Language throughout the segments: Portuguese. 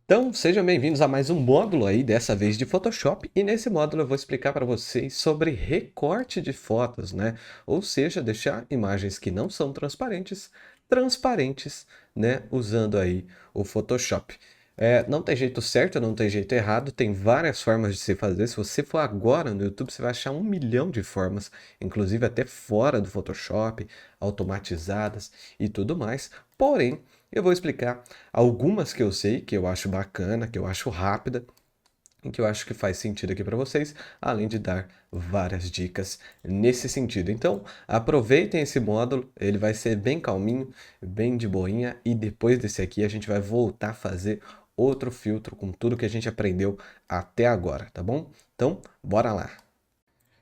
Então, sejam bem-vindos a mais um módulo aí, dessa vez de Photoshop, e nesse módulo eu vou explicar para vocês sobre recorte de fotos, né? Ou seja, deixar imagens que não são transparentes, transparentes, né? Usando aí o Photoshop. Não tem jeito certo, não tem jeito errado, tem várias formas de se fazer. Se você for agora no YouTube, você vai achar 1 milhão de formas, inclusive até fora do Photoshop, automatizadas e tudo mais. Porém, eu vou explicar algumas que eu sei, que eu acho bacana, que eu acho rápida e que eu acho que faz sentido aqui para vocês, além de dar várias dicas nesse sentido. Então, aproveitem esse módulo, ele vai ser bem calminho, bem de boinha, e depois desse aqui a gente vai voltar a fazer outro filtro com tudo que a gente aprendeu até agora, tá bom? Então, bora lá!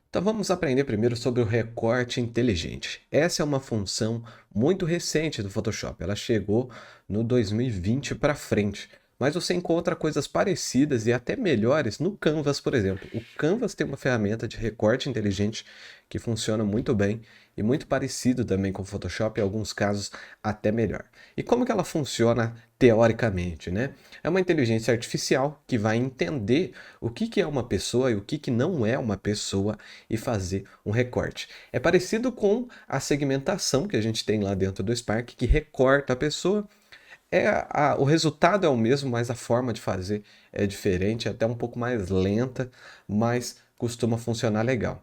Então vamos aprender primeiro sobre o recorte inteligente. Essa é uma função muito recente do Photoshop. Ela chegou no 2020 para frente, mas você encontra coisas parecidas e até melhores no Canvas, por exemplo. O Canvas tem uma ferramenta de recorte inteligente que funciona muito bem e muito parecido também com o Photoshop, em alguns casos até melhor. E como que ela funciona teoricamente, né? É uma inteligência artificial que vai entender o que é uma pessoa e o que não é uma pessoa e fazer um recorte. É parecido com a segmentação que a gente tem lá dentro do Spark, que recorta a pessoa. O resultado é o mesmo, mas a forma de fazer é diferente, é até um pouco mais lenta, mas costuma funcionar legal.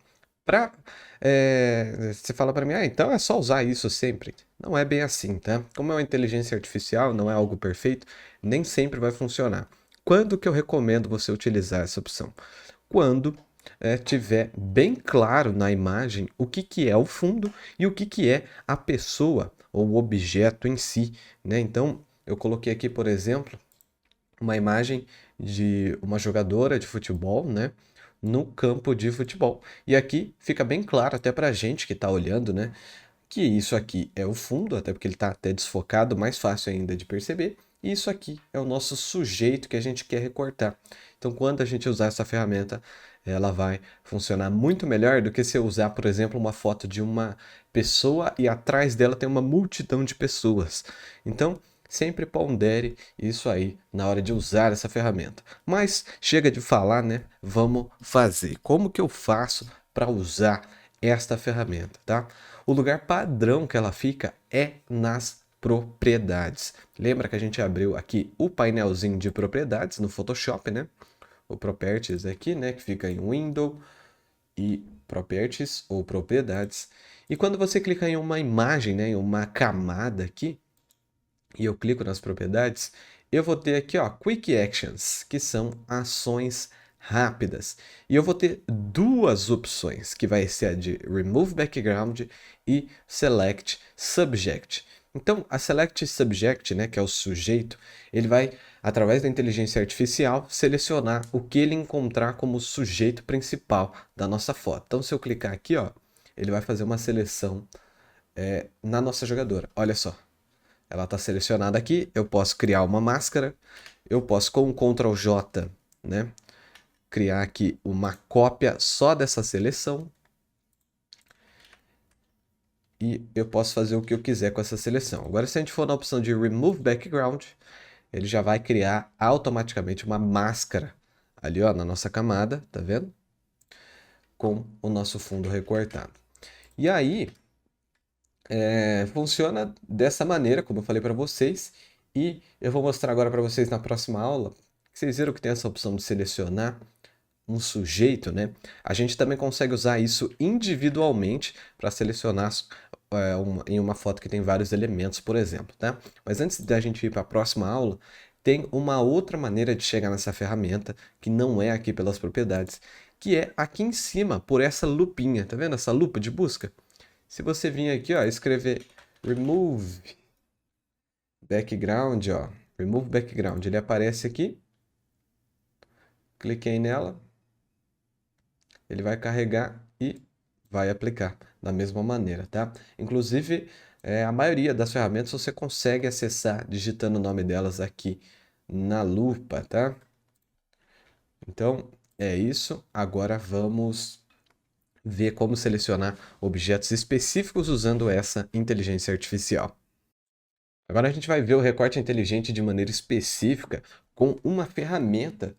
Você fala para mim, então é só usar isso sempre. Não é bem assim, tá? Como é uma inteligência artificial, não é algo perfeito, nem sempre vai funcionar. Quando que eu recomendo você utilizar essa opção? Quando tiver bem claro na imagem o que é o fundo e o que é a pessoa ou o objeto em si, né? Então, eu coloquei aqui, por exemplo, uma imagem de uma jogadora de futebol, né? No campo de futebol. E aqui fica bem claro até para a gente que está olhando, né? Que isso aqui é o fundo, até porque ele está até desfocado, mais fácil ainda de perceber. E isso aqui é o nosso sujeito que a gente quer recortar. Então, quando a gente usar essa ferramenta, ela vai funcionar muito melhor do que se eu usar, por exemplo, uma foto de uma pessoa e atrás dela tem uma multidão de pessoas. Então, sempre pondere isso aí na hora de usar essa ferramenta. Mas chega de falar, né? Vamos fazer. Como que eu faço para usar esta ferramenta, tá? O lugar padrão que ela fica é nas propriedades. Lembra que a gente abriu aqui o painelzinho de propriedades no Photoshop, né? O Properties aqui, né? Que fica em Window e Properties ou propriedades. E quando você clica em uma imagem, né? Em uma camada aqui, e eu clico nas propriedades, eu vou ter aqui, ó, Quick Actions, que são ações rápidas. E eu vou ter duas opções, que vai ser a de Remove Background e Select Subject. Então, a Select Subject, né, que é o sujeito, ele vai, através da inteligência artificial, selecionar o que ele encontrar como sujeito principal da nossa foto. Então, se eu clicar aqui, ó, ele vai fazer uma seleção na nossa jogadora. Olha só. Ela está selecionada aqui. Eu posso criar uma máscara. Eu posso, com o Ctrl J, né, criar aqui uma cópia só dessa seleção. E eu posso fazer o que eu quiser com essa seleção. Agora, se a gente for na opção de Remove Background, ele já vai criar automaticamente uma máscara ali, ó, na nossa camada, tá vendo? Com o nosso fundo recortado. E aí, funciona dessa maneira, como eu falei para vocês, e eu vou mostrar agora para vocês na próxima aula. Vocês viram que tem essa opção de selecionar um sujeito, né? A gente também consegue usar isso individualmente para selecionar em uma foto que tem vários elementos, por exemplo, tá? Mas antes da gente ir para a próxima aula, tem uma outra maneira de chegar nessa ferramenta, que não é aqui pelas propriedades, que é aqui em cima, por essa lupinha, tá vendo essa lupa de busca? Se você vir aqui, ó, escrever remove background, ó, remove background, ele aparece aqui. Cliquei nela, ele vai carregar e vai aplicar da mesma maneira, tá? Inclusive, a maioria das ferramentas você consegue acessar digitando o nome delas aqui na lupa, tá? Então, é isso. Agora vamos ver como selecionar objetos específicos usando essa inteligência artificial. Agora a gente vai ver o recorte inteligente de maneira específica com uma ferramenta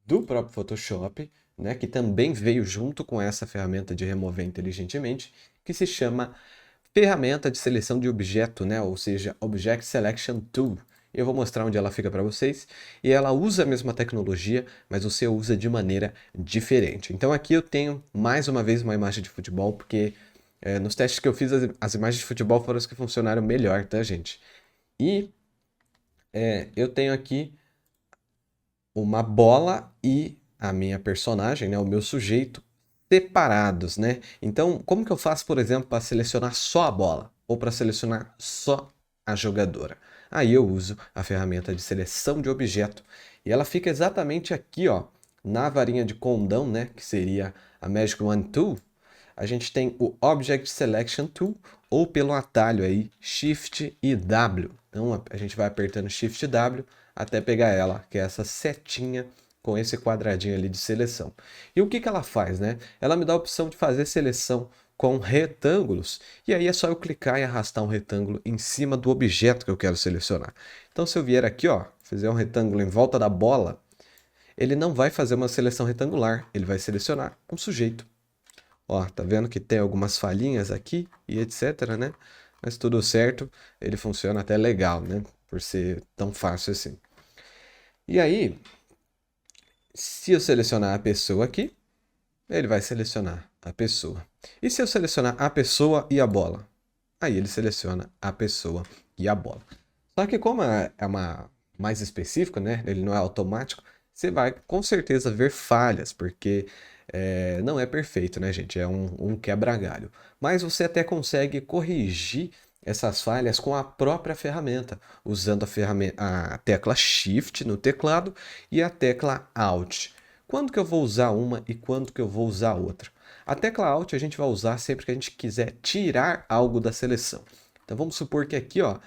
do próprio Photoshop, né, que também veio junto com essa ferramenta de remover inteligentemente, que se chama ferramenta de seleção de objeto, né, ou seja, Object Selection Tool. Eu vou mostrar onde ela fica para vocês, e ela usa a mesma tecnologia, mas você usa de maneira diferente. Então aqui eu tenho mais uma vez uma imagem de futebol, porque nos testes que eu fiz as imagens de futebol foram as que funcionaram melhor, tá, gente? E eu tenho aqui uma bola e a minha personagem, né, o meu sujeito, separados, né? Então, como que eu faço, por exemplo, para selecionar só a bola ou para selecionar só a jogadora? Aí eu uso a ferramenta de seleção de objeto e ela fica exatamente aqui, ó, na varinha de condão, né, que seria a Magic Wand Tool. A gente tem o Object Selection Tool ou pelo atalho aí Shift e W. Então a gente vai apertando Shift e W até pegar ela, que é essa setinha com esse quadradinho ali de seleção. E o que que ela faz, né? Ela me dá a opção de fazer seleção com retângulos, e aí é só eu clicar e arrastar um retângulo em cima do objeto que eu quero selecionar. Então se eu vier aqui, ó, fizer um retângulo em volta da bola, ele não vai fazer uma seleção retangular, ele vai selecionar um sujeito. Ó, tá vendo que tem algumas falhinhas aqui e etc, né? Mas tudo certo, ele funciona até legal, né? Por ser tão fácil assim. E aí, se eu selecionar a pessoa aqui, ele vai selecionar a pessoa. E se eu selecionar a pessoa e a bola? Aí ele seleciona a pessoa e a bola. Só que como é uma mais específica, né? Ele não é automático, você vai com certeza ver falhas, porque não é perfeito, né, gente? É um quebra-galho. Mas você até consegue corrigir essas falhas com a própria ferramenta, usando a tecla Shift no teclado e a tecla Alt. Quando que eu vou usar uma e quando que eu vou usar outra? A tecla Alt a gente vai usar sempre que a gente quiser tirar algo da seleção. Então vamos supor que aqui, ó,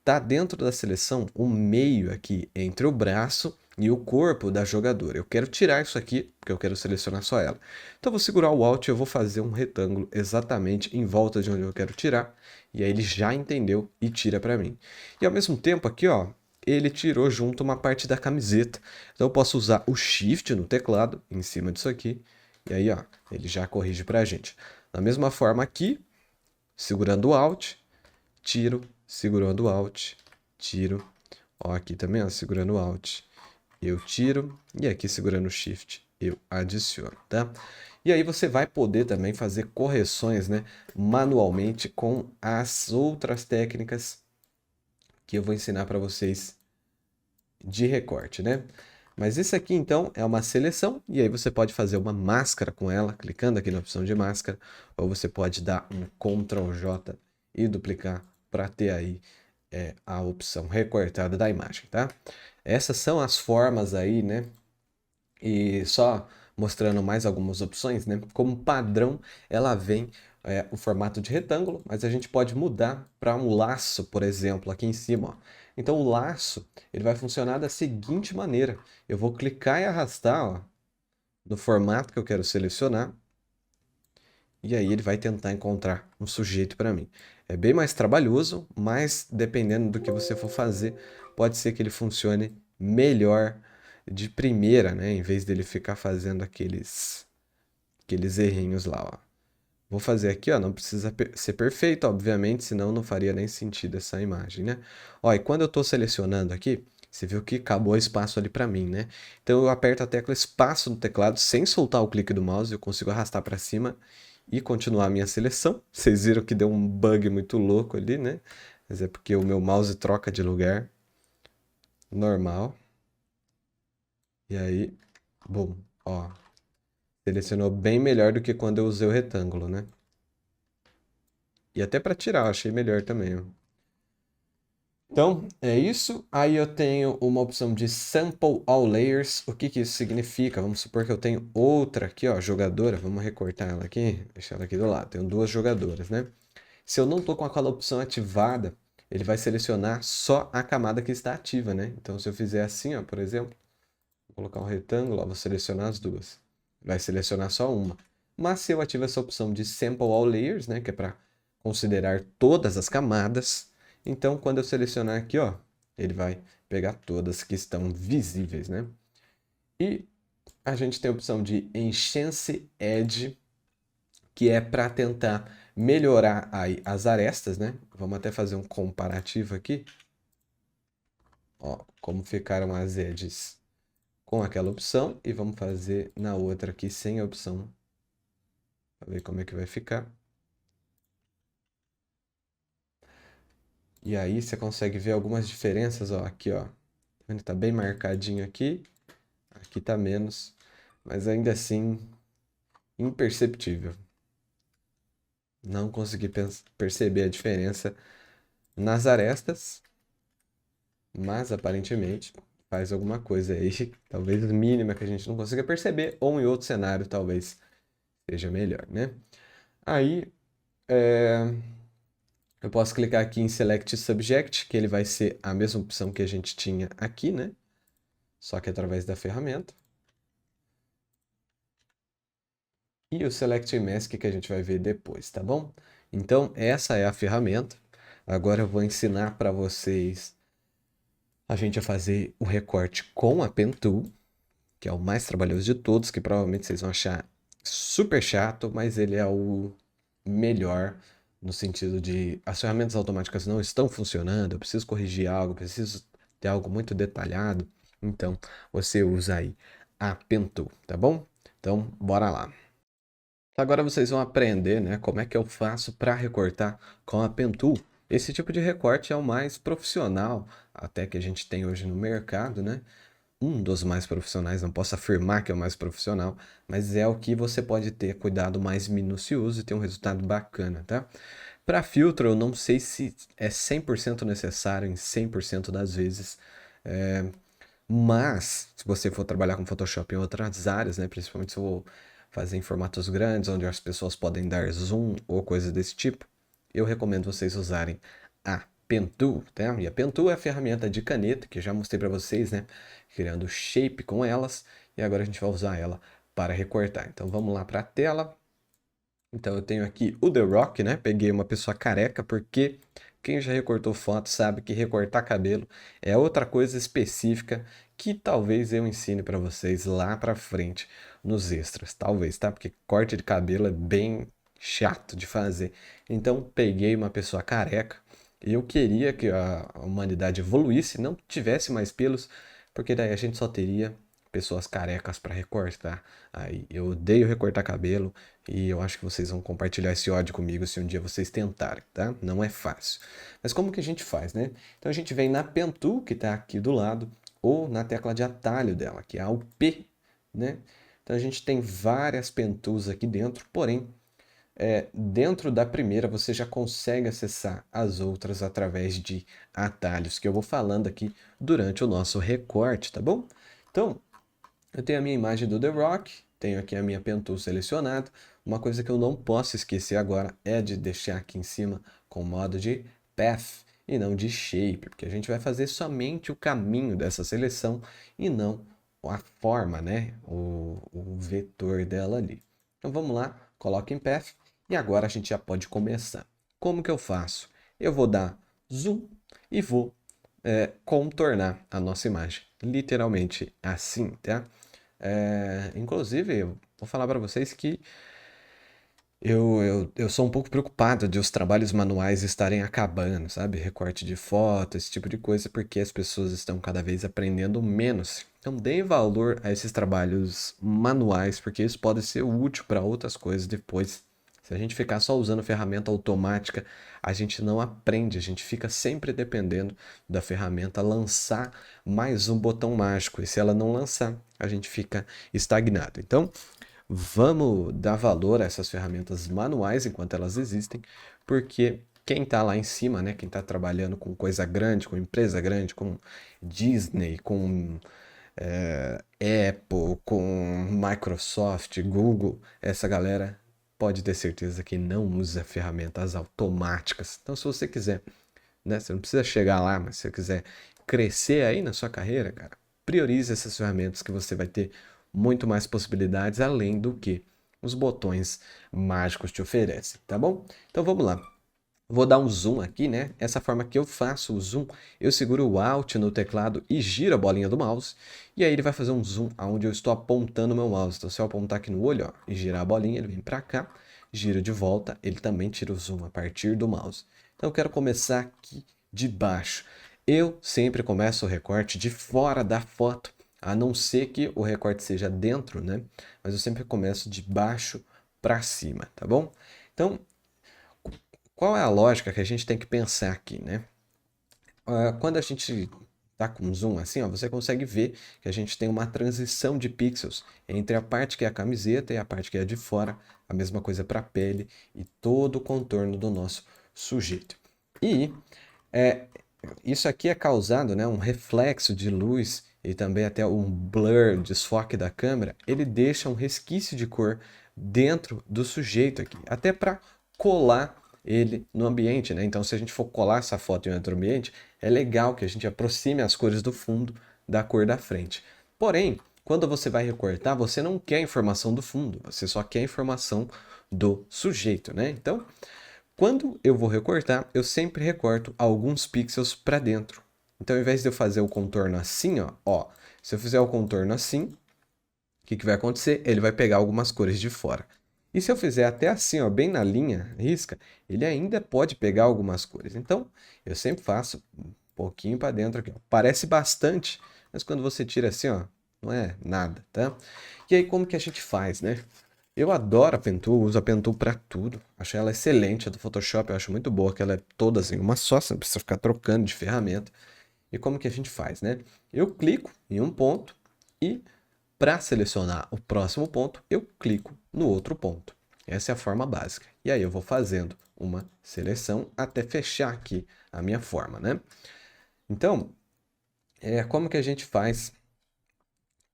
tá dentro da seleção um meio aqui entre o braço e o corpo da jogadora. Eu quero tirar isso aqui, porque eu quero selecionar só ela. Então eu vou segurar o Alt e eu vou fazer um retângulo exatamente em volta de onde eu quero tirar. E aí ele já entendeu e tira para mim. E ao mesmo tempo aqui, ó, ele tirou junto uma parte da camiseta. Então eu posso usar o Shift no teclado, em cima disso aqui. E aí, ó, ele já corrige pra gente. Da mesma forma aqui, segurando o Alt, tiro, segurando o Alt, tiro. Ó, aqui também, ó, segurando o Alt, eu tiro. E aqui, segurando o Shift, eu adiciono, tá? E aí você vai poder também fazer correções, né, manualmente com as outras técnicas que eu vou ensinar para vocês de recorte, né? Mas esse aqui, então, é uma seleção, e aí você pode fazer uma máscara com ela, clicando aqui na opção de máscara, ou você pode dar um Ctrl J e duplicar para ter aí a opção recortada da imagem, tá? Essas são as formas aí, né? E só mostrando mais algumas opções, né? Como padrão, ela vem o formato de retângulo, mas a gente pode mudar para um laço, por exemplo, aqui em cima, ó. Então o laço, ele vai funcionar da seguinte maneira. Eu vou clicar e arrastar, ó, no formato que eu quero selecionar, e aí ele vai tentar encontrar um sujeito para mim. É bem mais trabalhoso, mas dependendo do que você for fazer, pode ser que ele funcione melhor de primeira, né? Em vez dele ficar fazendo aqueles errinhos lá, ó. Vou fazer aqui, ó, não precisa ser perfeito, obviamente, senão não faria nem sentido essa imagem, né? Ó, e quando eu estou selecionando aqui, você viu que acabou espaço ali para mim, né? Então eu aperto a tecla espaço no teclado sem soltar o clique do mouse, eu consigo arrastar para cima e continuar a minha seleção. Vocês viram que deu um bug muito louco ali, né? Mas é porque o meu mouse troca de lugar. Normal. E aí, bom, ó, selecionou bem melhor do que quando eu usei o retângulo, né? E até para tirar, eu achei melhor também, ó. Então, é isso. Aí eu tenho uma opção de Sample All Layers. O que que isso significa? Vamos supor que eu tenho outra aqui, ó, jogadora. Vamos recortar ela aqui, deixar ela aqui do lado. Tenho duas jogadoras, né? Se eu não estou com aquela opção ativada, ele vai selecionar só a camada que está ativa, né? Então, se eu fizer assim, ó, por exemplo, vou colocar um retângulo, ó, vou selecionar as duas. Vai selecionar só uma. Mas se eu ativo essa opção de Sample All Layers, né, que é para considerar todas as camadas, então quando eu selecionar aqui, ó, ele vai pegar todas que estão visíveis, né? E a gente tem a opção de Enhance Edge, que é para tentar melhorar aí as arestas, né? Vamos até fazer um comparativo aqui. Ó, como ficaram as edges com aquela opção e vamos fazer na outra aqui sem a opção. Para ver como é que vai ficar. E aí você consegue ver algumas diferenças, ó, aqui, ó. Tá bem marcadinho aqui. Aqui tá menos, mas ainda assim imperceptível. Não consegui perceber a diferença nas arestas, mas aparentemente faz alguma coisa aí, talvez mínima que a gente não consiga perceber, ou em outro cenário talvez seja melhor, né? Aí eu posso clicar aqui em Select Subject, que ele vai ser a mesma opção que a gente tinha aqui, né? Só que através da ferramenta. E o Select Mask que a gente vai ver depois, tá bom? Então, essa é a ferramenta. Agora eu vou ensinar para vocês a gente a fazer o recorte com a Pen Tool, que é o mais trabalhoso de todos, que provavelmente vocês vão achar super chato, mas ele é o melhor no sentido de as ferramentas automáticas não estão funcionando, eu preciso corrigir algo, preciso ter algo muito detalhado, então você usa aí a Pen Tool, tá bom? Então, bora lá. Agora vocês vão aprender, né, como é que eu faço para recortar com a Pen Tool. Esse tipo de recorte é o mais profissional até que a gente tem hoje no mercado, né? Um dos mais profissionais, não posso afirmar que é o mais profissional, mas é o que você pode ter cuidado mais minucioso e ter um resultado bacana, tá? Para filtro, eu não sei se é 100% necessário em 100% das vezes, mas se você for trabalhar com Photoshop em outras áreas, né, principalmente se for fazer em formatos grandes, onde as pessoas podem dar zoom ou coisa desse tipo, eu recomendo vocês usarem a Pen Tool, tá? E a Pen Tool é a ferramenta de caneta que eu já mostrei para vocês, né? Criando shape com elas, e agora a gente vai usar ela para recortar. Então vamos lá para a tela. Então eu tenho aqui o The Rock, né? Peguei uma pessoa careca, porque quem já recortou foto sabe que recortar cabelo é outra coisa específica que talvez eu ensine para vocês lá para frente nos extras, talvez, tá? Porque corte de cabelo é bem chato de fazer. Então peguei uma pessoa careca e eu queria que a humanidade evoluísse, não tivesse mais pelos, porque daí a gente só teria pessoas carecas para recortar. Aí eu odeio recortar cabelo e eu acho que vocês vão compartilhar esse ódio comigo se um dia vocês tentarem, tá? Não é fácil. Mas como que a gente faz, né? Então a gente vem na Pen Tool, que está aqui do lado, ou na tecla de atalho dela, que é o P, né? Então a gente tem várias Pen Tools aqui dentro, porém dentro da primeira você já consegue acessar as outras através de atalhos que eu vou falando aqui durante o nosso recorte, tá bom? Então, eu tenho a minha imagem do The Rock, tenho aqui a minha Pen Tool selecionada. Uma coisa que eu não posso esquecer agora é de deixar aqui em cima com o modo de Path e não de Shape, porque a gente vai fazer somente o caminho dessa seleção e não a forma, né? O vetor dela ali. Então vamos lá, coloco em Path e agora a gente já pode começar. Como que eu faço? Eu vou dar zoom e vou contornar a nossa imagem. Literalmente assim, tá? Inclusive, eu vou falar para vocês que eu sou um pouco preocupado de os trabalhos manuais estarem acabando, sabe? Recorte de foto, esse tipo de coisa, porque as pessoas estão cada vez aprendendo menos. Então, deem valor a esses trabalhos manuais, porque isso pode ser útil para outras coisas depois. Se a gente ficar só usando ferramenta automática, a gente não aprende, a gente fica sempre dependendo da ferramenta lançar mais um botão mágico. E se ela não lançar, a gente fica estagnado. Então, vamos dar valor a essas ferramentas manuais enquanto elas existem, porque quem está lá em cima, né, quem está trabalhando com coisa grande, com empresa grande, com Disney, com Apple, com Microsoft, Google, essa galera pode ter certeza que não usa ferramentas automáticas. Então, se você quiser, né, você não precisa chegar lá, mas se você quiser crescer aí na sua carreira, cara, priorize essas ferramentas que você vai ter muito mais possibilidades além do que os botões mágicos te oferecem, tá bom? Então vamos lá. Vou dar um zoom aqui, né? Essa forma que eu faço o zoom, eu seguro o Alt no teclado e giro a bolinha do mouse. E aí ele vai fazer um zoom aonde eu estou apontando o meu mouse. Então se eu apontar aqui no olho, ó, e girar a bolinha, ele vem para cá. Giro de volta, ele também tira o zoom a partir do mouse. Então eu quero começar aqui de baixo. Eu sempre começo o recorte de fora da foto, a não ser que o recorte seja dentro, né? Mas eu sempre começo de baixo para cima, tá bom? Então, qual é a lógica que a gente tem que pensar aqui, né? Quando a gente tá com zoom assim, ó, você consegue ver que a gente tem uma transição de pixels entre a parte que é a camiseta e a parte que é de fora, a mesma coisa para a pele e todo o contorno do nosso sujeito. E é, isso aqui é causado, né, um reflexo de luz e também até um blur, desfoque da câmera, ele deixa um resquício de cor dentro do sujeito aqui, até para colar ele no ambiente, né? Então, se a gente for colar essa foto em outro ambiente, é legal que a gente aproxime as cores do fundo da cor da frente. Porém, quando você vai recortar, você não quer a informação do fundo, você só quer a informação do sujeito, né? Então, quando eu vou recortar, eu sempre recorto alguns pixels para dentro. Então, ao invés de eu fazer o contorno assim, ó, se eu fizer o contorno assim, o que vai acontecer? Ele vai pegar algumas cores de fora. E se eu fizer até assim, ó, bem na linha, risca, ele ainda pode pegar algumas cores. Então, eu sempre faço um pouquinho para dentro aqui, ó. Parece bastante, mas quando você tira assim, ó, não é nada, tá? E aí, como que a gente faz, né? Eu adoro a Pentool, uso a Pentool para tudo. Acho ela excelente, a do Photoshop eu acho muito boa, que ela é toda assim, uma só, você não precisa ficar trocando de ferramenta. E como que a gente faz, né? Eu clico em um ponto e para selecionar o próximo ponto, eu clico no outro ponto. Essa é a forma básica. E aí eu vou fazendo uma seleção até fechar aqui a minha forma, né? Então, como que a gente faz?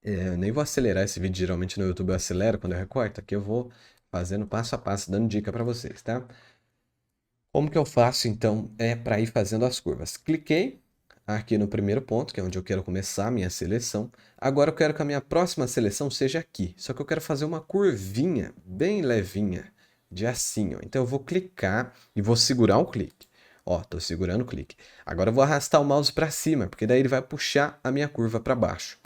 Eu nem vou acelerar esse vídeo, geralmente no YouTube eu acelero quando eu recorto, aqui eu vou fazendo passo a passo, dando dica para vocês, tá? Como que eu faço, então, para ir fazendo as curvas? Cliquei aqui no primeiro ponto, que é onde eu quero começar a minha seleção. Agora eu quero que a minha próxima seleção seja aqui. Só que eu quero fazer uma curvinha bem levinha, de assim, ó. Então eu vou clicar e vou segurar um clique. Ó, tô segurando o clique. Agora eu vou arrastar o mouse para cima, porque daí ele vai puxar a minha curva para baixo.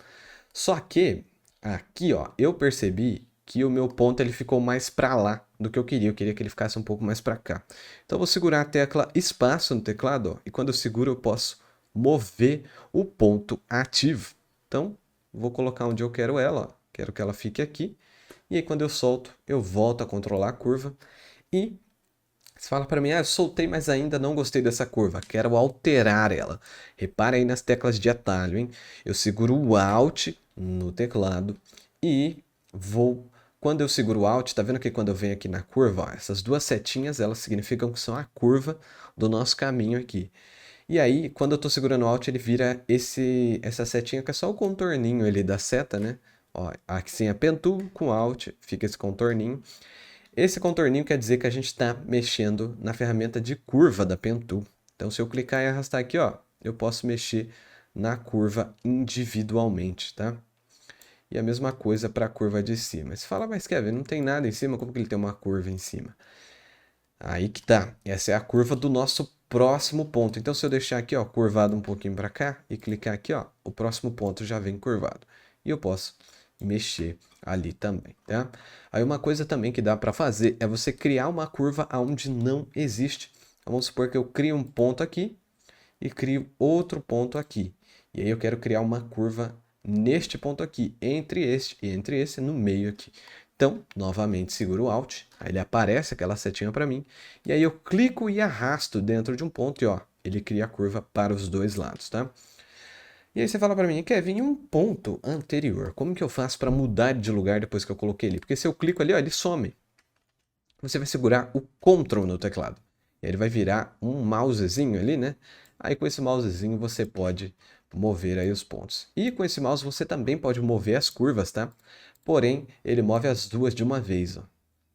Só que aqui, ó, eu percebi que o meu ponto ele ficou mais para lá do que eu queria. Eu queria que ele ficasse um pouco mais para cá. Então eu vou segurar a tecla espaço no teclado, ó, e quando eu seguro eu posso mover o ponto ativo. Então vou colocar onde eu quero ela, ó. Quero que ela fique aqui. E aí quando eu solto, eu volto a controlar a curva e você fala para mim, eu soltei, mas ainda não gostei dessa curva, quero alterar ela. Repare aí nas teclas de atalho, hein? Eu seguro o Alt no teclado e vou... Quando eu seguro o Alt, tá vendo que quando eu venho aqui na curva, ó, essas duas setinhas, elas significam que são a curva do nosso caminho aqui. E aí, quando eu tô segurando o Alt, ele vira essa setinha que é só o contorninho ali da seta, né? Ó, aqui sim é Pen Tool com Alt, fica esse contorninho. Esse contorninho quer dizer que a gente está mexendo na ferramenta de curva da Pentool. Então, se eu clicar e arrastar aqui, ó, eu posso mexer na curva individualmente, tá? E a mesma coisa para a curva de cima. Você fala, mas Kevin, não tem nada em cima, como que ele tem uma curva em cima? Aí que tá. Essa é a curva do nosso próximo ponto. Então, se eu deixar aqui, ó, curvado um pouquinho para cá e clicar aqui, ó, o próximo ponto já vem curvado. E eu posso mexer ali também, tá? Aí uma coisa também que dá para fazer é você criar uma curva onde não existe. Então, vamos supor que eu crio um ponto aqui e crio outro ponto aqui. E aí eu quero criar uma curva neste ponto aqui, entre este e entre esse, no meio aqui. Então, novamente, seguro o Alt, aí ele aparece aquela setinha para mim, e aí eu clico e arrasto dentro de um ponto e ó, ele cria a curva para os dois lados, tá? E aí você fala para mim, Kevin, um ponto anterior, como que eu faço para mudar de lugar depois que eu coloquei ele? Porque se eu clico ali, ó, ele some. Você vai segurar o Ctrl no teclado. E aí ele vai virar um mousezinho ali, né? Aí com esse mousezinho você pode mover aí os pontos. E com esse mouse você também pode mover as curvas, tá? Porém, ele move as duas de uma vez, ó.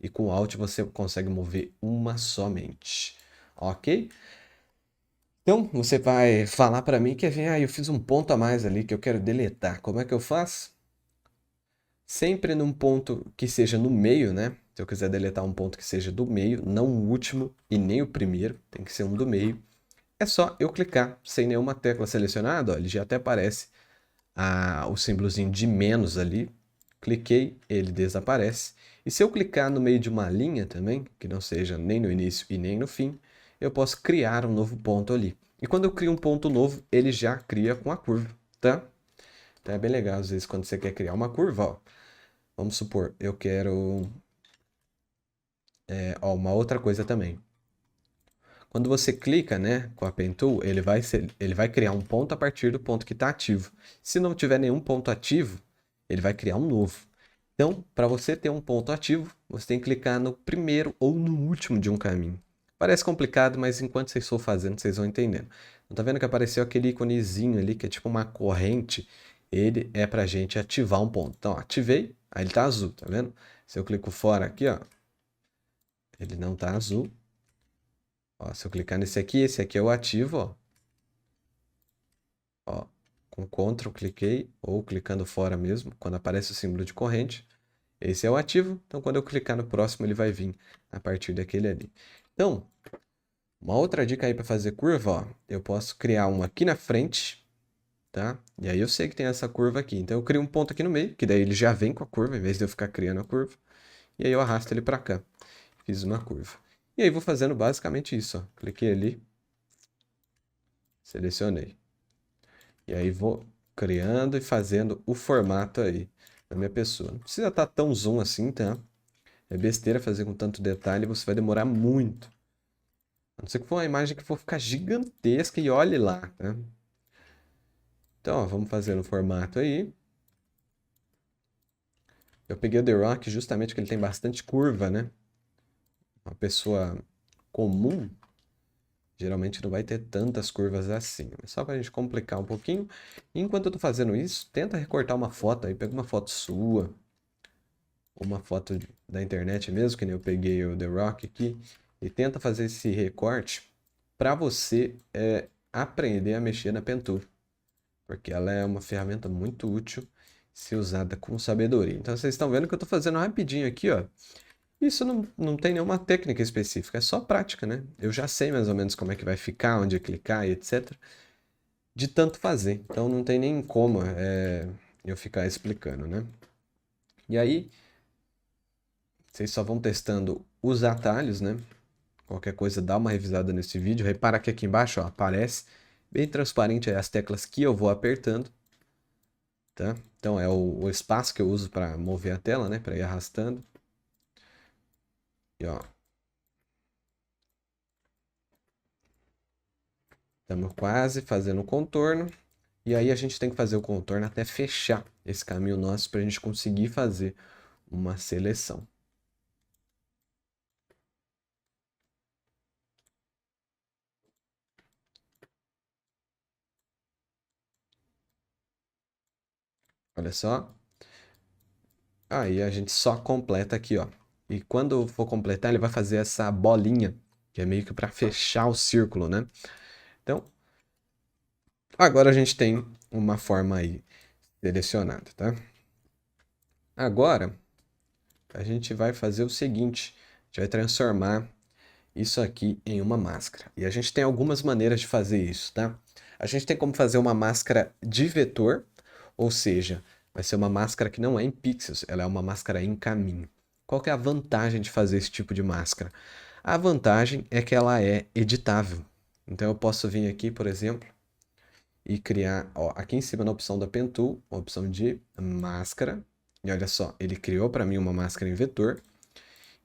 E com o Alt você consegue mover uma somente. Ok? Então, você vai falar para mim que eu fiz um ponto a mais ali que eu quero deletar. Como é que eu faço? Sempre num ponto que seja no meio, né? Se eu quiser deletar um ponto que seja do meio, não o último e nem o primeiro, tem que ser um do meio, é só eu clicar sem nenhuma tecla selecionada, ó, ele já até aparece o símbolozinho de menos ali. Cliquei, ele desaparece. E se eu clicar no meio de uma linha também, que não seja nem no início e nem no fim, eu posso criar um novo ponto ali. E quando eu crio um ponto novo, ele já cria com a curva, tá? Então é bem legal, às vezes, quando você quer criar uma curva, ó. Vamos supor, eu quero... ó, uma outra coisa também. Quando você clica, né, com a Pen Tool, ele vai criar um ponto a partir do ponto que está ativo. Se não tiver nenhum ponto ativo, ele vai criar um novo. Então, para você ter um ponto ativo, você tem que clicar no primeiro ou no último de um caminho. Parece complicado, mas enquanto vocês for fazendo, vocês vão entendendo. Não tá vendo que apareceu aquele íconezinho ali, que é tipo uma corrente? Ele é para a gente ativar um ponto. Então, ó, ativei, aí ele tá azul, tá vendo? Se eu clico fora aqui, ó, ele não tá azul. Ó, se eu clicar nesse aqui, esse aqui é o ativo, ó. Ó, com Ctrl cliquei, ou clicando fora mesmo, quando aparece o símbolo de corrente. Esse é o ativo, então quando eu clicar no próximo ele vai vir a partir daquele ali. Então, uma outra dica aí para fazer curva, ó, eu posso criar um aqui na frente, tá? E aí eu sei que tem essa curva aqui, então eu crio um ponto aqui no meio, que daí ele já vem com a curva, em vez de eu ficar criando a curva. E aí eu arrasto ele para cá, fiz uma curva. E aí vou fazendo basicamente isso, ó. Cliquei ali, selecionei. E aí vou criando e fazendo o formato aí da minha pessoa. Não precisa estar tão zoom assim, tá? É besteira fazer com tanto detalhe, você vai demorar muito. A não ser que for uma imagem que for ficar gigantesca e olhe lá, tá? Então, ó, vamos fazer no formato aí. Eu peguei o The Rock justamente porque ele tem bastante curva, né? Uma pessoa comum geralmente não vai ter tantas curvas assim. Só para a gente complicar um pouquinho. E enquanto eu tô fazendo isso, tenta recortar uma foto aí. Pega uma foto sua, uma foto da internet mesmo, que nem eu peguei o The Rock aqui, e tenta fazer esse recorte para você aprender a mexer na Pen Tool, porque ela é uma ferramenta muito útil se usada com sabedoria. Então vocês estão vendo que eu estou fazendo rapidinho aqui, ó. Isso não tem nenhuma técnica específica, é só prática, né? Eu já sei mais ou menos como é que vai ficar, onde clicar e etc. De tanto fazer. Então não tem nem como eu ficar explicando, né? E aí, vocês só vão testando os atalhos, né? Qualquer coisa, dá uma revisada nesse vídeo. Repara que aqui embaixo, ó, aparece bem transparente aí as teclas que eu vou apertando, tá? Então é o espaço que eu uso para mover a tela, né? Para ir arrastando. E ó, estamos quase fazendo o contorno. E aí a gente tem que fazer o contorno até fechar esse caminho nosso para a gente conseguir fazer uma seleção. Olha só. Aí a gente só completa aqui, ó. E quando for completar, ele vai fazer essa bolinha, que é meio que para fechar o círculo, né? Então, agora a gente tem uma forma aí selecionada, tá? Agora, a gente vai fazer o seguinte, a gente vai transformar isso aqui em uma máscara. E a gente tem algumas maneiras de fazer isso, tá? A gente tem como fazer uma máscara de vetor, ou seja, vai ser uma máscara que não é em pixels, ela é uma máscara em caminho. Qual que é a vantagem de fazer esse tipo de máscara? A vantagem é que ela é editável. Então eu posso vir aqui, por exemplo, e criar, ó, aqui em cima na opção da Pen Tool, a opção de máscara. E olha só, ele criou para mim uma máscara em vetor.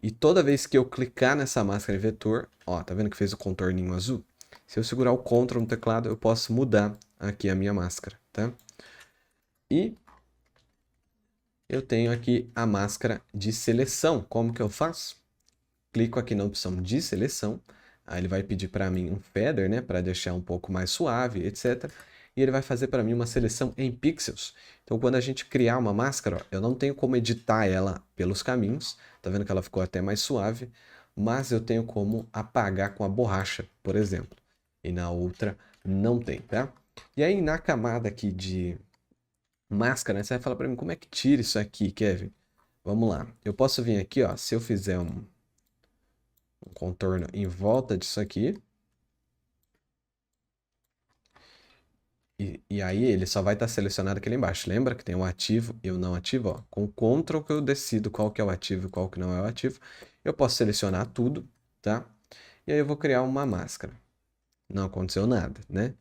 E toda vez que eu clicar nessa máscara em vetor, ó, tá vendo que fez o contorninho azul? Se eu segurar o Ctrl no teclado, eu posso mudar aqui a minha máscara, tá? E eu tenho aqui a máscara de seleção. Como que eu faço? Clico aqui na opção de seleção, aí ele vai pedir para mim um feather, né, para deixar um pouco mais suave, etc. E ele vai fazer para mim uma seleção em pixels. Então, quando a gente criar uma máscara, ó, eu não tenho como editar ela pelos caminhos. Tá vendo que ela ficou até mais suave, mas eu tenho como apagar com a borracha, por exemplo. E na outra não tem, tá? E aí na camada aqui de máscara, né, você vai falar para mim como é que tira isso aqui, Kevin? Vamos lá. Eu posso vir aqui, ó, se eu fizer um contorno em volta disso aqui. E aí ele só vai estar selecionado aqui embaixo. Lembra que tem o ativo e o não ativo? Ó. Com o Ctrl que eu decido qual que é o ativo e qual que não é o ativo. Eu posso selecionar tudo, tá? E aí eu vou criar uma máscara. Não aconteceu nada, né?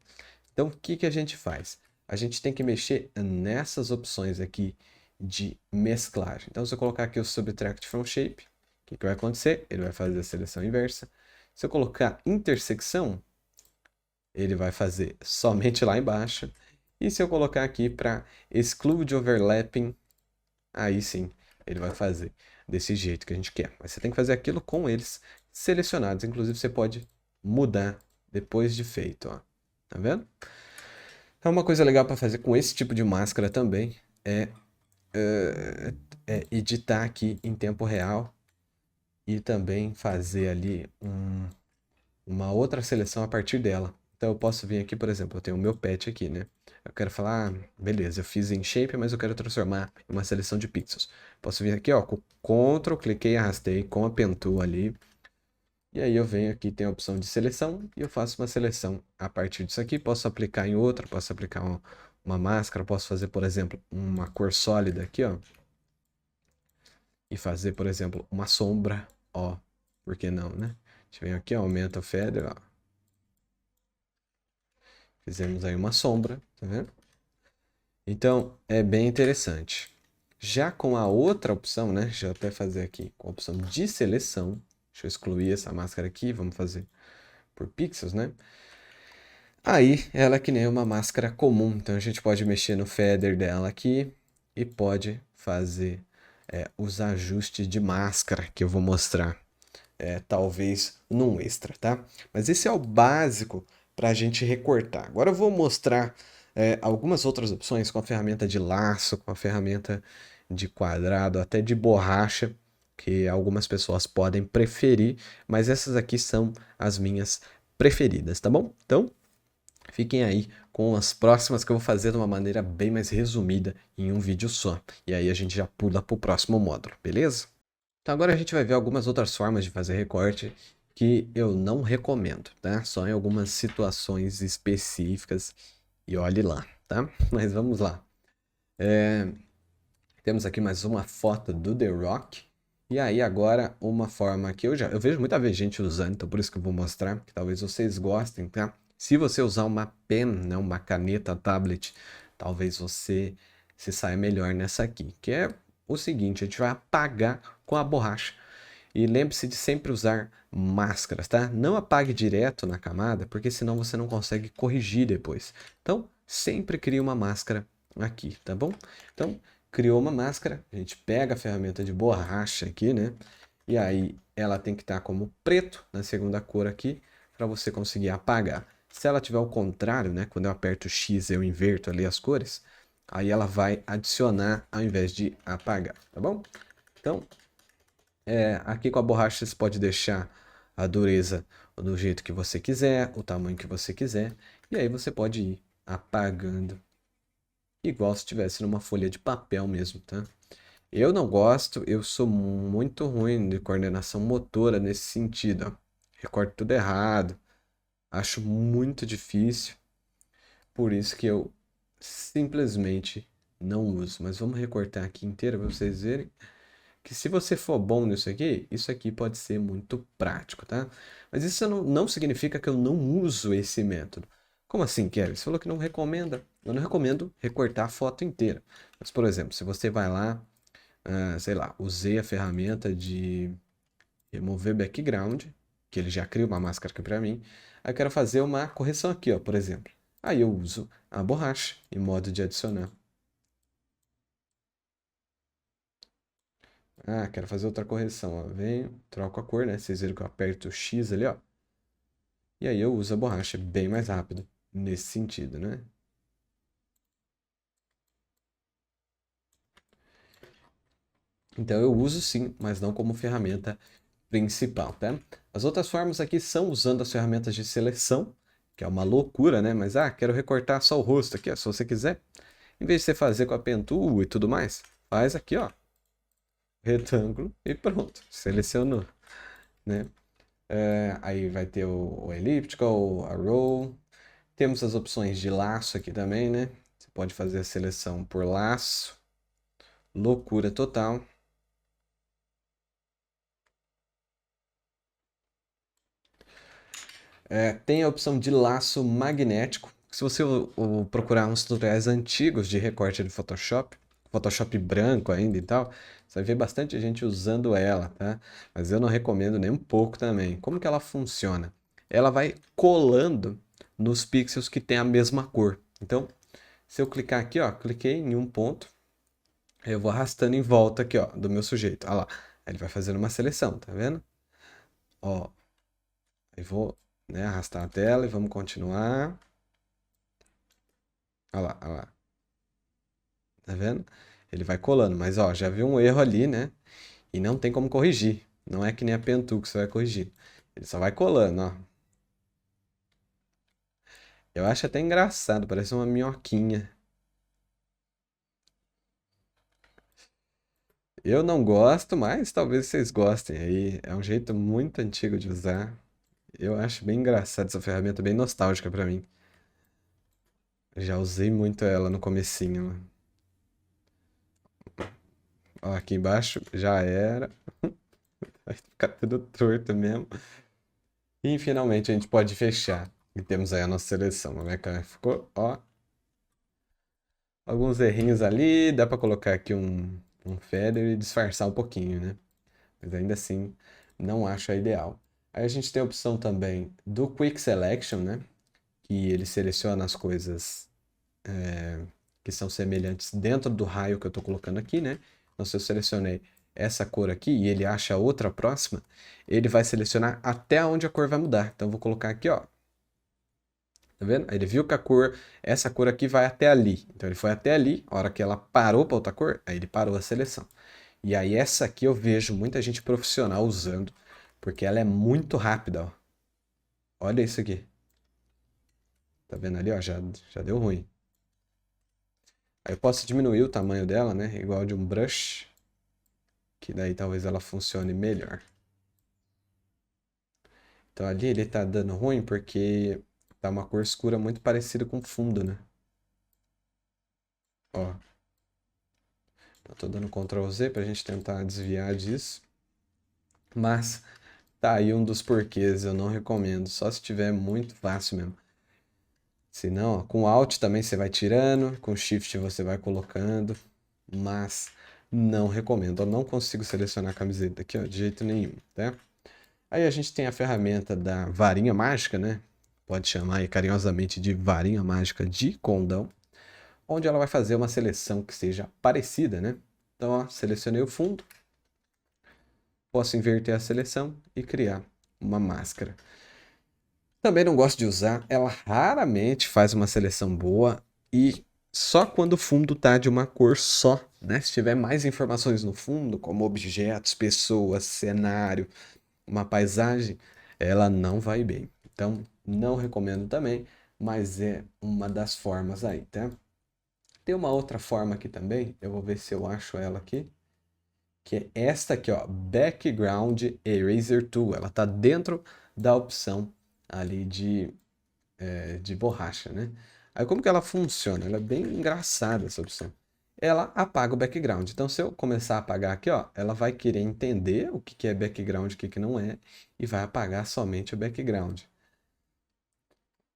Então, o que que a gente faz? A gente tem que mexer nessas opções aqui de mesclagem. Então, se eu colocar aqui o Subtract from Shape, o que que vai acontecer? Ele vai fazer a seleção inversa. Se eu colocar intersecção, ele vai fazer somente lá embaixo. E se eu colocar aqui para Exclude Overlapping, aí sim, ele vai fazer desse jeito que a gente quer. Mas você tem que fazer aquilo com eles selecionados. Inclusive, você pode mudar depois de feito, ó. Tá vendo? Então, uma coisa legal para fazer com esse tipo de máscara também é editar aqui em tempo real e também fazer ali uma outra seleção a partir dela. Então eu posso vir aqui, por exemplo, eu tenho o meu pet aqui, né? Eu quero falar, beleza, eu fiz em shape, mas eu quero transformar em uma seleção de pixels. Posso vir aqui, ó, com Ctrl, cliquei, arrastei com a Pen Tool ali. E aí eu venho aqui, tem a opção de seleção e eu faço uma seleção a partir disso aqui. Posso aplicar em outra, posso aplicar uma máscara, posso fazer, por exemplo, uma cor sólida aqui, ó. E fazer, por exemplo, uma sombra, ó. Por que não, né? A gente vem aqui, ó, aumenta o feather, ó. Fizemos aí uma sombra, tá vendo? Então, é bem interessante. Já com a outra opção, né? Deixa eu até fazer aqui com a opção de seleção. Deixa eu excluir essa máscara aqui, vamos fazer por pixels, né? Aí, ela é que nem uma máscara comum. Então, a gente pode mexer no feather dela aqui e pode fazer os ajustes de máscara que eu vou mostrar, talvez num extra, tá? Mas esse é o básico para a gente recortar. Agora eu vou mostrar algumas outras opções com a ferramenta de laço, com a ferramenta de quadrado, até de borracha, que algumas pessoas podem preferir, mas essas aqui são as minhas preferidas, tá bom? Então, fiquem aí com as próximas que eu vou fazer de uma maneira bem mais resumida em um vídeo só. E aí a gente já pula para o próximo módulo, beleza? Então agora a gente vai ver algumas outras formas de fazer recorte que eu não recomendo, tá? Só em algumas situações específicas e olhe lá, tá? Mas vamos lá. Temos aqui mais uma foto do The Rock. E aí agora uma forma que eu vejo muita vez gente usando, então por isso que eu vou mostrar, que talvez vocês gostem, tá? Se você usar uma pen, né, uma caneta tablet, talvez você se saia melhor nessa aqui, que é o seguinte, a gente vai apagar com a borracha. E lembre-se de sempre usar máscaras, tá? Não apague direto na camada, porque senão você não consegue corrigir depois. Então, sempre crie uma máscara aqui, tá bom? Então, criou uma máscara, a gente pega a ferramenta de borracha aqui, né? E aí ela tem que estar como preto na segunda cor aqui, para você conseguir apagar. Se ela tiver ao contrário, né? Quando eu aperto X eu inverto ali as cores, aí ela vai adicionar ao invés de apagar, tá bom? Então, aqui com a borracha você pode deixar a dureza do jeito que você quiser, o tamanho que você quiser, e aí você pode ir apagando, igual se estivesse numa folha de papel mesmo, tá? Eu não gosto, eu sou muito ruim de coordenação motora nesse sentido, ó. Recorto tudo errado, acho muito difícil, por isso que eu simplesmente não uso. Mas vamos recortar aqui inteira para vocês verem que se você for bom nisso aqui, isso aqui pode ser muito prático, tá? Mas isso não significa que eu não uso esse método. Como assim, Kelly? Você falou que não recomenda. Eu não recomendo recortar a foto inteira. Mas, por exemplo, se você vai lá, sei lá, usei a ferramenta de remover background, que ele já cria uma máscara aqui para mim. Aí eu quero fazer uma correção aqui, ó, por exemplo. Aí eu uso a borracha em modo de adicionar. Ah, quero fazer outra correção, ó. Venho, troco a cor, né? Vocês viram que eu aperto o X ali, ó. E aí eu uso a borracha bem mais rápido nesse sentido, né? Então eu uso sim, mas não como ferramenta principal, tá? As outras formas aqui são usando as ferramentas de seleção, que é uma loucura, né? Mas, quero recortar só o rosto aqui, ó. Se você quiser, em vez de você fazer com a Pen Tool e tudo mais, faz aqui, ó. retângulo e pronto, selecionou, né? Aí vai ter o elliptical, a row. Temos as opções de laço aqui também, né? Você pode fazer a seleção por laço. Loucura total. Tem a opção de laço magnético. Se você procurar uns tutoriais antigos de recorte de Photoshop, Photoshop branco ainda e tal, você vai ver bastante gente usando ela, tá? Mas eu não recomendo nem um pouco também. Como que ela funciona? Ela vai colando nos pixels que tem a mesma cor. Então, se eu clicar aqui, ó, cliquei em um ponto, eu vou arrastando em volta aqui, ó, do meu sujeito. Olha lá, ele vai fazendo uma seleção, tá vendo? Ó, aí vou, né, arrastar a tela e vamos continuar. Olha lá, tá vendo? Ele vai colando, mas ó, já viu um erro ali, né? E não tem como corrigir. Não é que nem a Pentu que você vai corrigir. Ele só vai colando, ó. Eu acho até engraçado, parece uma minhoquinha. Eu não gosto, mas talvez vocês gostem aí. É um jeito muito antigo de usar. Eu acho bem engraçado essa ferramenta, bem nostálgica pra mim. Já usei muito ela no comecinho. Ó, aqui embaixo já era. Vai ficar tudo torto mesmo. E finalmente a gente pode fechar. E temos aí a nossa seleção. Como é que ficou? Ó, alguns errinhos ali. Dá pra colocar aqui um feather e disfarçar um pouquinho, né? Mas ainda assim, não acho a ideal. Aí a gente tem a opção também do Quick Selection, né? Que ele seleciona as coisas que são semelhantes dentro do raio que eu estou colocando aqui, né? Então, se eu selecionei essa cor aqui e ele acha outra próxima, ele vai selecionar até onde a cor vai mudar. Então, eu vou colocar aqui, ó. Tá vendo? Ele viu que a cor, essa cor aqui vai até ali. Então, ele foi até ali. A hora que ela parou para outra cor, aí ele parou a seleção. E aí, essa aqui eu vejo muita gente profissional usando, porque ela é muito rápida, ó. Olha isso aqui. Tá vendo ali, ó? Já deu ruim. Aí eu posso diminuir o tamanho dela, né? Igual de um brush, que daí talvez ela funcione melhor. Então ali ele tá dando ruim porque tá uma cor escura muito parecida com fundo, né? Ó, eu tô dando Ctrl Z pra gente tentar desviar disso. Mas tá aí um dos porquês, eu não recomendo, só se tiver muito fácil mesmo. Se não, ó, com Alt também você vai tirando, com Shift você vai colocando, mas não recomendo. Eu não consigo selecionar a camiseta aqui, ó, de jeito nenhum, tá? Aí a gente tem a ferramenta da varinha mágica, né? Pode chamar aí carinhosamente de varinha mágica de condão, onde ela vai fazer uma seleção que seja parecida, né? Então, ó, selecionei o fundo, posso inverter a seleção e criar uma máscara. Também não gosto de usar, ela raramente faz uma seleção boa e só quando o fundo tá de uma cor só, né? Se tiver mais informações no fundo, como objetos, pessoas, cenário, uma paisagem, ela não vai bem. Então, não recomendo também, mas é uma das formas aí, tá? Tem uma outra forma aqui também, eu vou ver se eu acho ela aqui, que é esta aqui, ó, Background Eraser Tool. Ela tá dentro da opção ali de borracha, né? Aí como que ela funciona? Ela é bem engraçada essa opção. Ela apaga o background. Então, se eu começar a apagar aqui, ó, ela vai querer entender o que que é background e o que que não é, e vai apagar somente o background.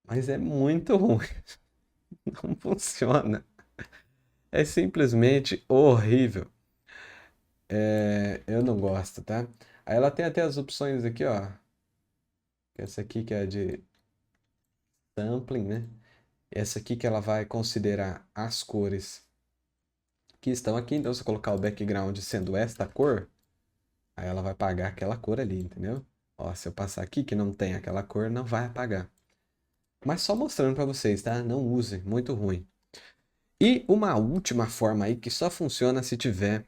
Mas é muito ruim, não funciona. É simplesmente horrível. Eu não gosto, tá? Aí ela tem até as opções aqui, ó. Essa aqui que é de sampling, né? Essa aqui que ela vai considerar as cores que estão aqui. Então, se eu colocar o background sendo esta cor, aí ela vai apagar aquela cor ali, entendeu? Ó, se eu passar aqui que não tem aquela cor, não vai apagar. Mas só mostrando para vocês, tá? Não usem, muito ruim. E uma última forma aí que só funciona se tiver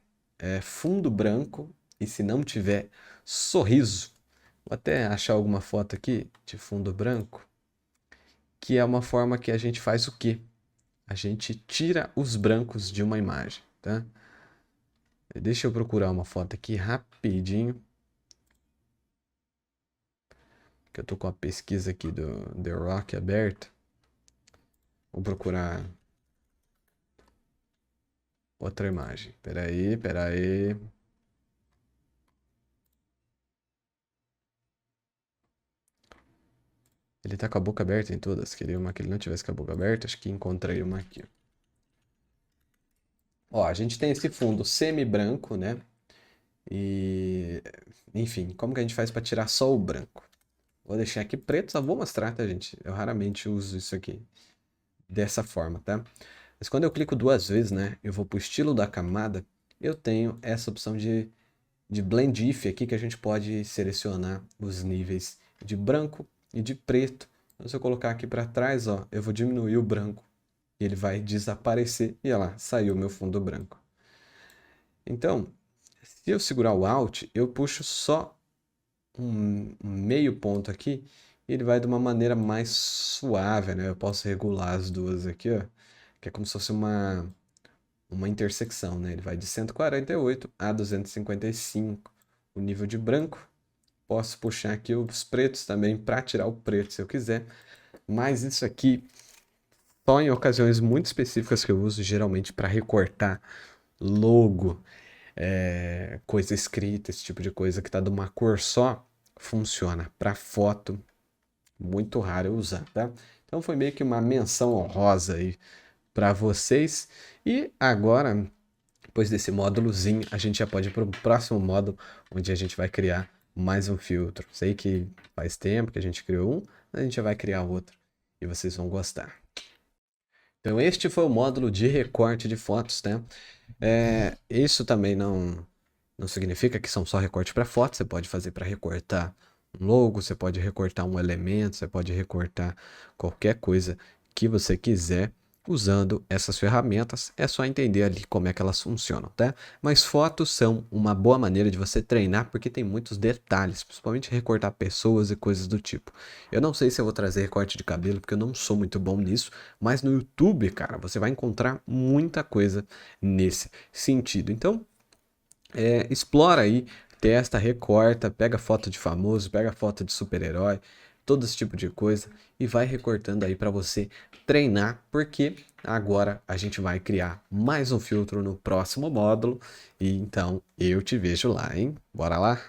fundo branco e se não tiver sorriso. Vou até achar alguma foto aqui de fundo branco, que é uma forma que a gente faz o quê? A gente tira os brancos de uma imagem, tá? Deixa eu procurar uma foto aqui rapidinho, que eu tô com a pesquisa aqui do The Rock aberta. Vou procurar outra imagem. Peraí, peraí. Ele tá com a boca aberta em todas. Queria uma que ele não tivesse com a boca aberta. Acho que encontrei uma aqui. Ó, a gente tem esse fundo semi-branco, né? E, enfim, como que a gente faz para tirar só o branco? Vou deixar aqui preto, só vou mostrar, tá, gente? Eu raramente uso isso aqui dessa forma, tá? Mas quando eu clico duas vezes, né? Eu vou pro estilo da camada. Eu tenho essa opção de Blend If aqui, que a gente pode selecionar os níveis de branco e de preto. Então, se eu colocar aqui para trás, ó, eu vou diminuir o branco e ele vai desaparecer e olha lá, saiu o meu fundo branco. Então, se eu segurar o Alt, eu puxo só um meio ponto aqui e ele vai de uma maneira mais suave, né? Eu posso regular as duas aqui, ó, que é como se fosse uma intersecção, né? Ele vai de 148 a 255 o nível de branco. Posso puxar aqui os pretos também para tirar o preto se eu quiser. Mas isso aqui só em ocasiões muito específicas que eu uso, geralmente para recortar logo, coisa escrita, esse tipo de coisa que está de uma cor só, funciona. Para foto, muito raro eu usar, tá? Então foi meio que uma menção honrosa aí para vocês. E agora, depois desse módulozinho, a gente já pode ir para o próximo módulo, onde a gente vai criar mais um filtro. Sei que faz tempo que a gente criou um, mas a gente já vai criar outro e vocês vão gostar. Então, este foi o módulo de recorte de fotos, né? Isso também não significa que são só recortes para fotos, você pode fazer para recortar um logo, você pode recortar um elemento, você pode recortar qualquer coisa que você quiser usando essas ferramentas. É só entender ali como é que elas funcionam, tá? Mas fotos são uma boa maneira de você treinar porque tem muitos detalhes, principalmente recortar pessoas e coisas do tipo. Eu não sei se eu vou trazer recorte de cabelo porque eu não sou muito bom nisso, mas no YouTube, cara, você vai encontrar muita coisa nesse sentido. Então, explora aí, testa, recorta, pega foto de famoso, pega foto de super-herói, todo esse tipo de coisa e vai recortando aí para você treinar, porque agora a gente vai criar mais um filtro no próximo módulo e então eu te vejo lá, hein? Bora lá?